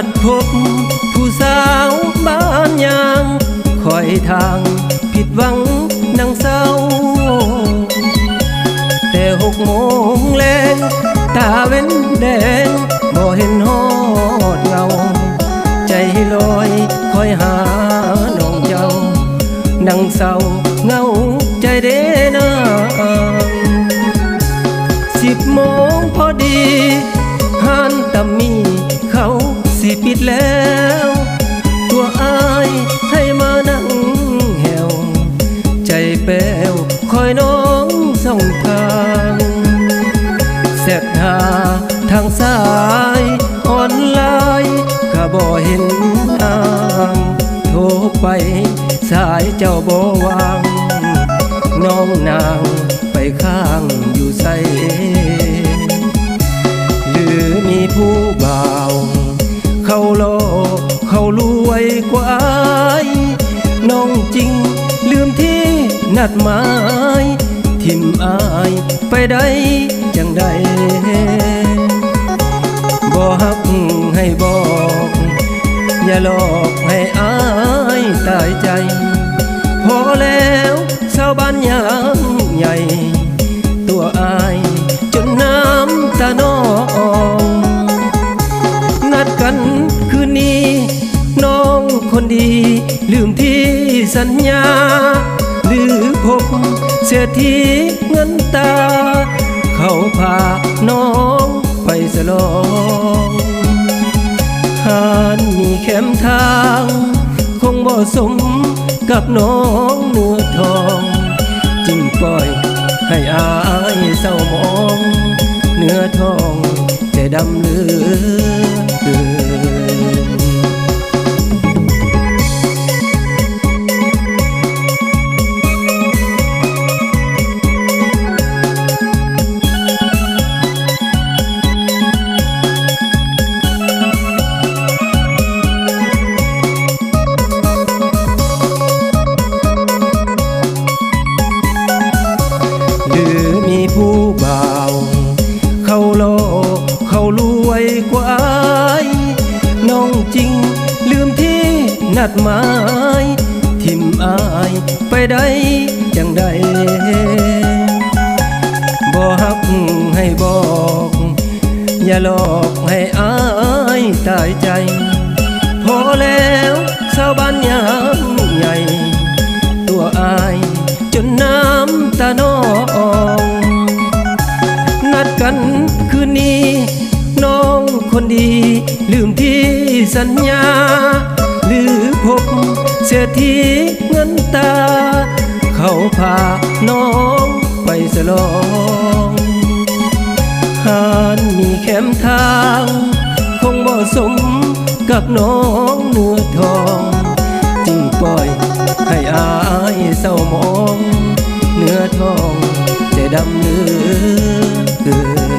นัดพบผู้สาวบ้านยางคอยทางผิดหวังนั่งเศร้าแต่6 โมงแลงตาเว้นแดงบ่เห็นฮอดเงาใจลอยคอยหาน้องเจ้านั่งเศร้าเงาใจเด้นาง10 โมงพอดีห้านตำมีเขาสิปิดแล้วตัวอายให้มานั่งแหวใจแป้วคอยน้องส่องทางแสบหาทางสายออนไลน์ก็บ่เห็นทางโทรไปสายเจ้าบ่วางน้องนางไปข้างอยู่ใสหรือมีผู้บ่าวเขาโลเขารวยกว่าน้องจริงลืมที่นัดหมายทิมอายไปได้จังใดบ่ฮักให้บอกอย่าหลอกให้อายตายใจพอแล้วชาวบ้านยามใหญ่ตัวอายจนน้ำตานองนัดกันคืนนี้น้องคนดีลืมที่สัญญาหรือพบเศรษฐีเงินตาเขาพาน้องไปสลองหานมีแคมทางคงบ่สมกับน้องเนื้อทองจึงปล่อยให้อายเศร้ามองเนื้อทองใจดำเหลือเกินหรือมีผู้บ่าวเขาโลเขารวยกว่าน้องจริงลืมที่นัดหมายทิมอายไปได้จังใดบ่ฮักให้บอกอย่าหลอกให้อายตายใจพอแล้วชาวบ้านยามใหญ่ตัวอายจนน้ำตานองนัดกันคืนนี้น้องคนดีลืมที่สัญญาหรือพบเศรษฐีเงินตาเขาพาน้องไปสลองหานมีแคมทางคงบ่สมกับน้องเนื้อทองจึงปล่อยให้อายเศร้ามองเนื้อทองใจดำเหลือเกิน